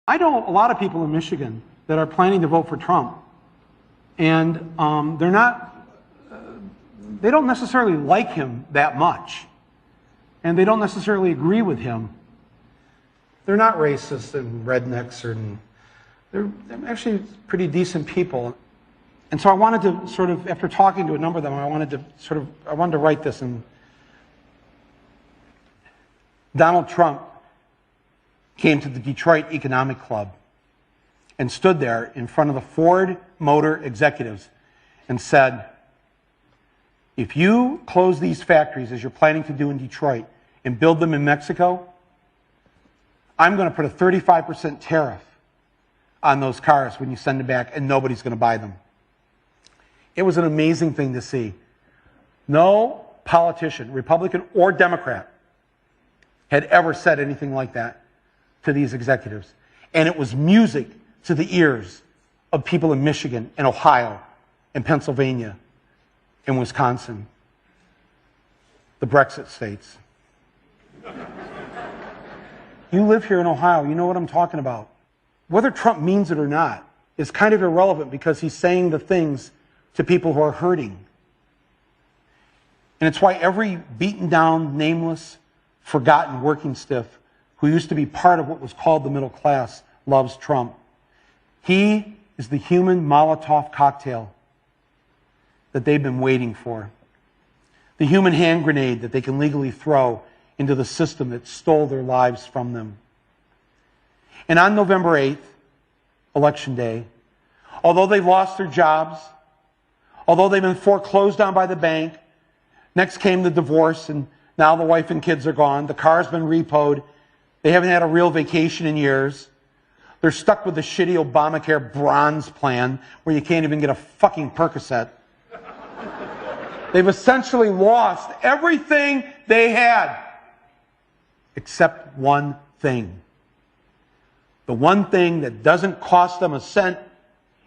I know a lot of people in Michigan that are planning to vote for Trump, and they don't necessarily like him that much, and they don't necessarily agree with him. They're not racist and rednecks, they're actually pretty decent people. And so I wanted to sort of, after talking to a number of them, I wanted to write this. And Donald Trump came to the Detroit Economic Club and stood there in front of the Ford Motor executives and said, if you close these factories as you're planning to do in Detroit and build them in Mexico, I'm going to put a 35% tariff on those cars when you send them back, and nobody's going to buy them. It was an amazing thing to see. No politician, Republican or Democrat, had ever said anything like that to these executives. And it was music to the ears of people in Michigan and Ohio and Pennsylvania and Wisconsin, the Brexit states. You live here in Ohio, you know what I'm talking about. Whether Trump means it or not is kind of irrelevant because he's saying the things to people who are hurting. And it's why every beaten down, nameless, forgotten working stiff who used to be part of what was called the middle class loves Trump. He is the human Molotov cocktail that they've been waiting for. The human hand grenade that they can legally throw into the system that stole their lives from them. And on November 8th, Election Day, although they've lost their jobs, although they've been foreclosed on by the bank, next came the divorce, and now the wife and kids are gone, the car's been repoed, they haven't had a real vacation in years, they're stuck with the shitty Obamacare bronze plan where you can't even get a fucking Percocet. They've essentially lost everything they had, except one thing. The one thing that doesn't cost them a cent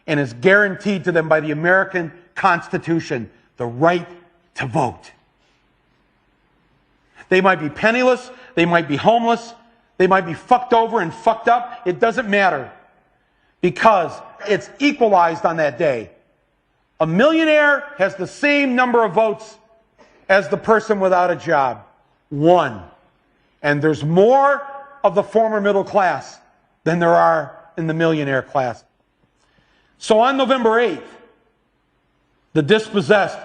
and is guaranteed to them by the American Constitution, the right to vote. They might be penniless, they might be homeless, they might be fucked over and fucked up. It doesn't matter because it's equalized on that day. A millionaire has the same number of votes as the person without a job. One. And there's more of the former middle class than there are in the millionaire class. So on November 8th, the dispossessed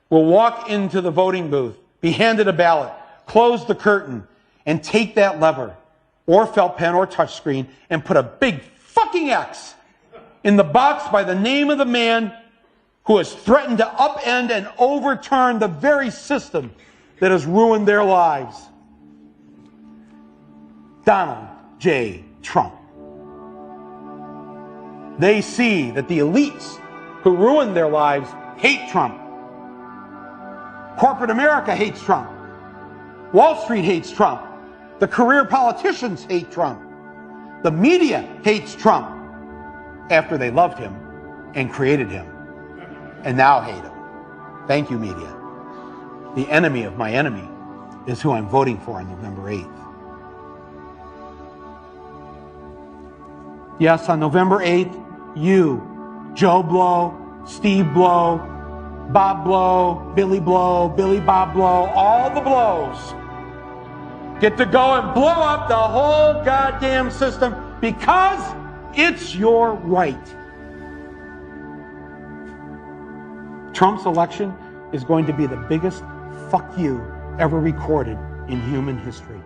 will walk into the voting booth, be handed a ballot, close the curtain, and take that lever, or felt pen or touchscreen, and put a big fucking X in the box by the name of the man who has threatened to upend and overturn the very system that has ruined their lives. Donald J. Trump. They see that the elites who ruined their lives hate Trump. Corporate America hates Trump. Wall Street hates Trump. The career politicians hate Trump. The media hates Trump after they loved him and created him, and now hate him. Thank you, media. The enemy of my enemy is who I'm voting for on November 8th. Yes, on November 8th, you, Joe Blow, Steve Blow, Bob Blow, Billy Bob Blow, all the blows, get to go and blow up the whole goddamn system because it's your right. Trump's election is going to be the biggest fuck you ever recorded in human history.